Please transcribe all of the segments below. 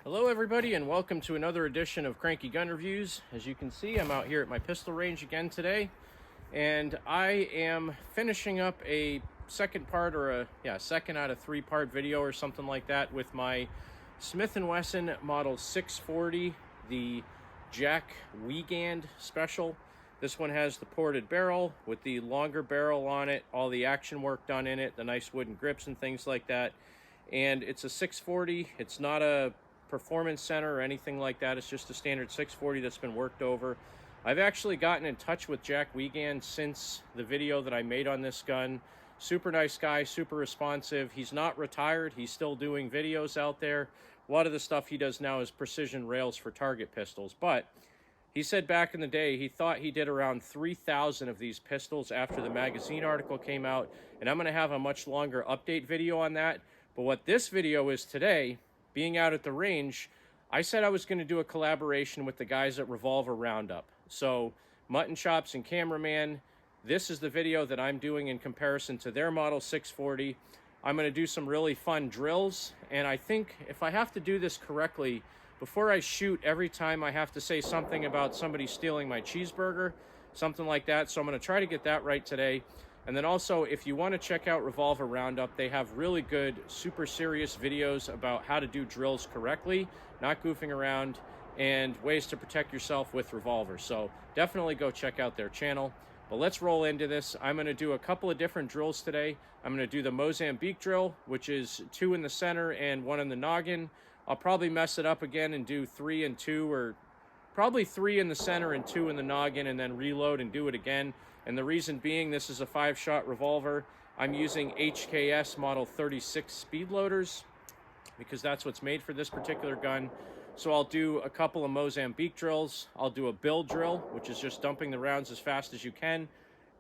Hello everybody and welcome to another edition of Cranky Gun Reviews. As you can see, I'm out here at my pistol range again today, and I am finishing up a second part, or second out of 3-part video or something like that with my Smith & Wesson Model 640, the Jack Weigand Special. This one has the ported barrel with the longer barrel on it, all the action work done in it, the nice wooden grips and things like that. And it's a 640. It's not a performance center or anything like that. It's just a standard 640 that's been worked over. I've actually gotten in touch with Jack Weigand since the video that I made on this gun. Super nice guy, super responsive. He's not retired. He's still doing videos out there. A lot of the stuff he does now is precision rails for target pistols, but he said back in the day he thought he did around 3,000 of these pistols after the magazine article came out, and I'm going to have a much longer update video on that. But what this video is today, being out at the range, I said I was going to do a collaboration with the guys at Revolver Roundup. So, Mutton Chops and Cameraman, this is the video that I'm doing in comparison to their Model 640. I'm going to do some really fun drills, and I think if I have to do this correctly, before I shoot, every time I have to say something about somebody stealing my cheeseburger, something like that. So I'm going to try to get that right today. And then also, if you want to check out Revolver Roundup, they have really good, super serious videos about how to do drills correctly, not goofing around, and ways to protect yourself with revolvers. So definitely go check out their channel. But let's roll into this. I'm going to do a couple of different drills today. I'm going to do the Mozambique drill, which is 2 in the center and 1 in the noggin. I'll probably mess it up again and do 3 and 2, or probably 3 in the center and 2 in the noggin, and then reload and do it again. And the reason being, this is a 5-shot revolver. I'm using HKS Model 36 speed loaders because that's what's made for this particular gun. So I'll do a couple of Mozambique drills. I'll do a build drill, which is just dumping the rounds as fast as you can.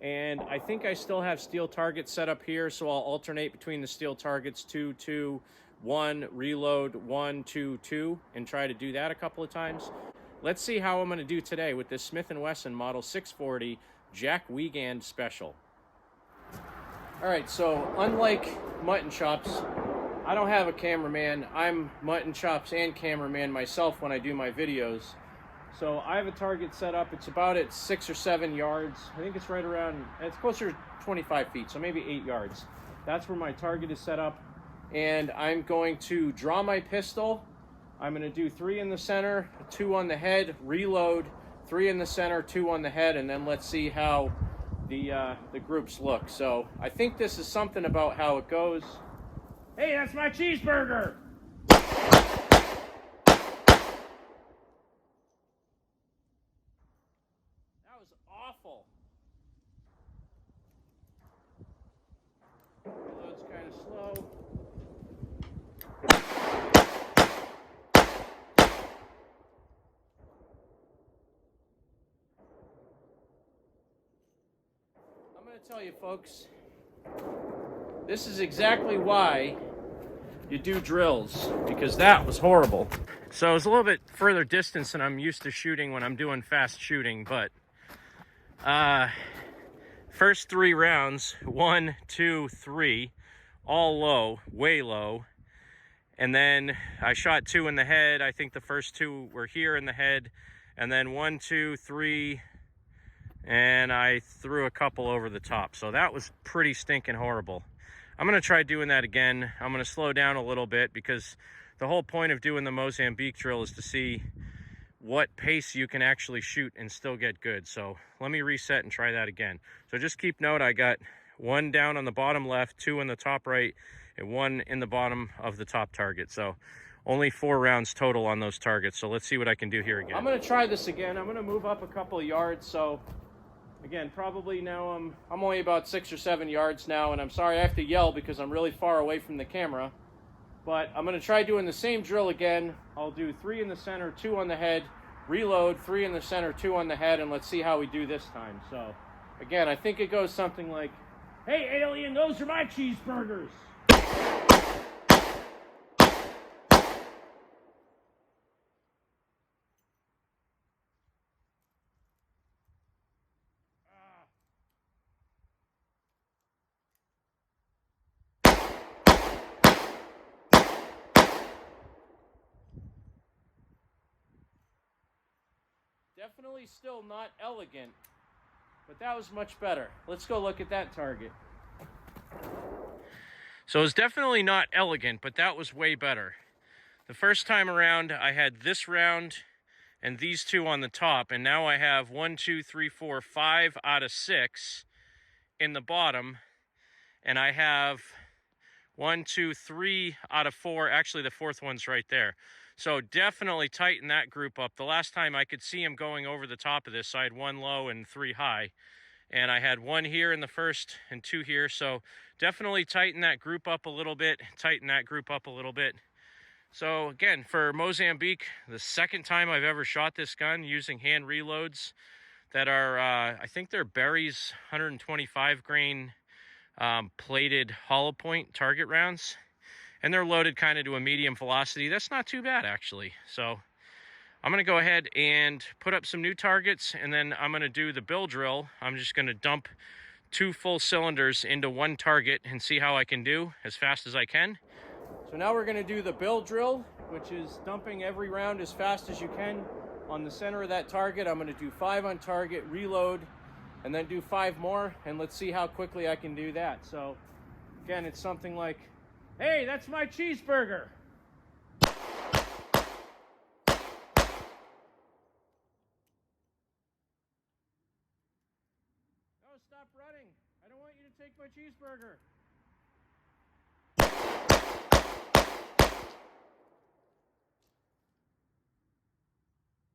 And I think I still have steel targets set up here, so I'll alternate between the steel targets, 2, 2, 1, reload, 1, 2, 2, and try to do that a couple of times. Let's see how I'm going to do today with this Smith & Wesson Model 640 Jack Weigand Special. Alright, so unlike Mutton Chops, I don't have a cameraman. I'm Mutton Chops and cameraman myself when I do my videos. So I have a target set up. It's about at 6 or 7 yards. I think it's right around, it's closer to 25 feet, so maybe 8 yards. That's where my target is set up. And I'm going to draw my pistol. I'm going to do 3 in the center, 2 on the head, reload, 3 in the center, 2 on the head, and then let's see how the groups look. So I think this is something about how it goes. Hey, that's my cheeseburger! That was awful. Reload's kind of slow. I'm going to tell you, folks, this is exactly why you do drills, because that was horrible. So it's a little bit further distance than I'm used to shooting when I'm doing fast shooting, but first 3 rounds, 1, 2, 3, all low, way low. And then I shot 2 in the head. I think the first 2 were here in the head. And then 1, 2, 3, and I threw a couple over the top. So that was pretty stinking horrible. I'm going to try doing that again. I'm going to slow down a little bit because the whole point of doing the Mozambique drill is to see what pace you can actually shoot and still get good. So let me reset and try that again. So just keep note, I got 1 down on the bottom left, 2 in the top right, and 1 in the bottom of the top target. So only 4 rounds total on those targets. So let's see what I can do here again. I'm going to try this again. I'm going to move up a couple of yards. So again, probably now I'm only about 6 or 7 yards now, and I'm sorry I have to yell because I'm really far away from the camera. But I'm going to try doing the same drill again. I'll do 3 in the center, 2 on the head, reload, 3 in the center, 2 on the head, and let's see how we do this time. So again, I think it goes something like, hey alien, those are my cheeseburgers. Definitely still not elegant, but that was much better. Let's go look at that target. So it's definitely not elegant, but that was way better. The first time around, I had this round and these two on the top, and now I have 1, 2, 3, 4, 5 out of 6 in the bottom, and I have 1, 2, 3 out of 4. Actually, the fourth one's right there. So definitely tighten that group up. The last time I could see him going over the top of this, so I had 1 low and 3 high. And I had 1 here in the first and 2 here. So definitely tighten that group up a little bit. Tighten that group up a little bit. So again, for Mozambique, the second time I've ever shot this gun using hand reloads that are, I think they're Berry's 125 grain plated hollow point target rounds. And they're loaded kind of to a medium velocity. That's not too bad, actually. So I'm going to go ahead and put up some new targets, and then I'm going to do the bill drill. I'm just going to dump 2 full cylinders into 1 target and see how I can do as fast as I can. So now we're going to do the bill drill, which is dumping every round as fast as you can on the center of that target. I'm going to do 5 on target, reload, and then do 5 more, and let's see how quickly I can do that. So again, it's something like, hey, that's my cheeseburger. No, stop running. I don't want you to take my cheeseburger.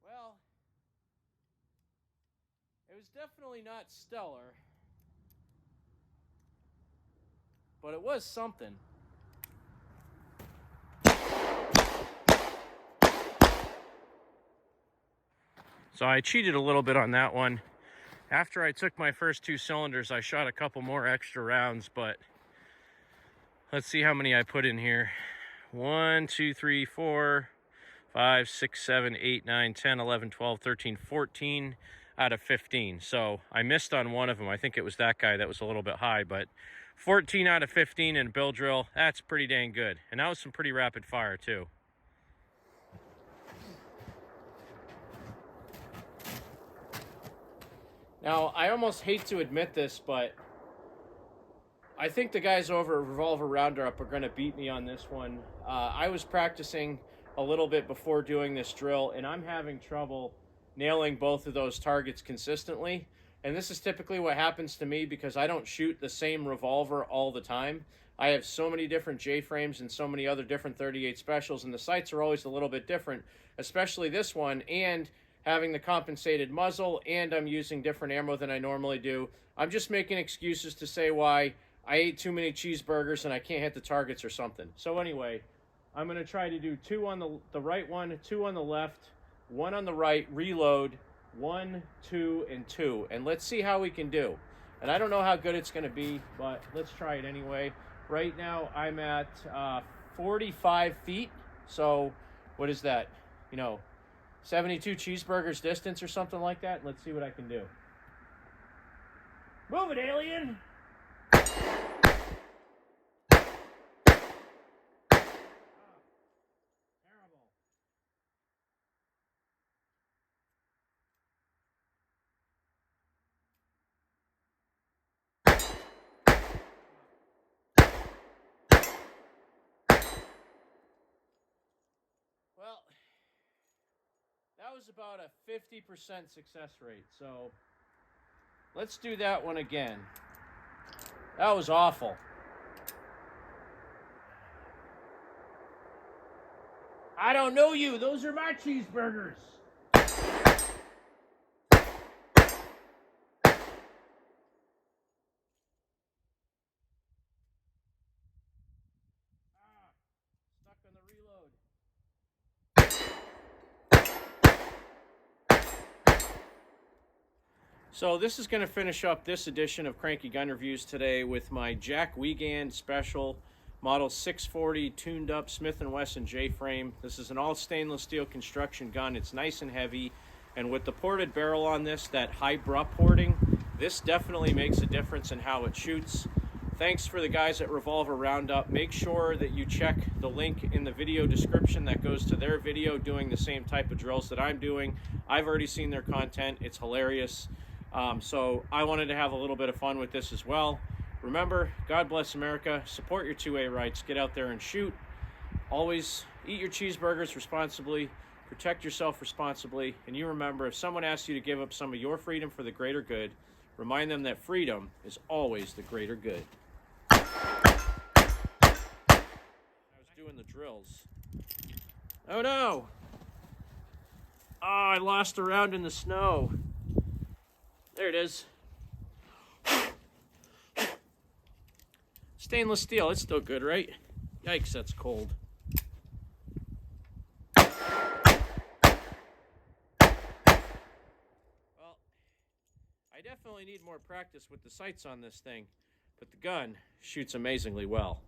Well, it was definitely not stellar, but it was something. So I cheated a little bit on that one. After I took my first 2 cylinders, I shot a couple more extra rounds, but let's see how many I put in here. 1, 2, 3, 4, 5, 6, 7, 8, 9, 10, 11, 12, 13, 14 out of 15. So I missed on one of them. I think it was that guy that was a little bit high, but 14 out of 15 in a bill drill, that's pretty dang good. And that was some pretty rapid fire too. Now, I almost hate to admit this, but I think the guys over at Revolver Roundup are going to beat me on this one. I was practicing a little bit before doing this drill, and I'm having trouble nailing both of those targets consistently. And this is typically what happens to me because I don't shoot the same revolver all the time. I have so many different J frames and so many other different 38 specials, and the sights are always a little bit different, especially this one, and having the compensated muzzle, and I'm using different ammo than I normally do. I'm just making excuses to say why I ate too many cheeseburgers and I can't hit the targets or something. So anyway, I'm going to try to do 2 on the right one, 2 on the left, 1 on the right, reload, 1, 2, and 2. And let's see how we can do. And I don't know how good it's going to be, but let's try it anyway. Right now, I'm at 45 feet. So what is that? 72 cheeseburgers distance or something like that. Let's see what I can do. Move it, alien! Well, that was about a 50% success rate, so let's do that one again. That was awful. I don't know you. Those are my cheeseburgers. Stuck on the reload. So this is going to finish up this edition of Cranky Gun Reviews today with my Jack Weigand special model 640 tuned up Smith & Wesson J frame. This is an all stainless steel construction gun. It's nice and heavy, and with the ported barrel on this, that high bruh porting, this definitely makes a difference in how it shoots. Thanks for the guys at Revolver Roundup. Make sure that you check the link in the video description that goes to their video doing the same type of drills that I'm doing. I've already seen their content. It's hilarious. So I wanted to have a little bit of fun with this as well. Remember, God bless America. Support your 2A rights. Get out there and shoot. Always eat your cheeseburgers responsibly. Protect yourself responsibly. And you remember, if someone asks you to give up some of your freedom for the greater good, remind them that freedom is always the greater good. I was doing the drills. Oh no! Oh, I lost a round in the snow. There it is. Stainless steel, it's still good, right? Yikes, that's cold. Well, I definitely need more practice with the sights on this thing, but the gun shoots amazingly well.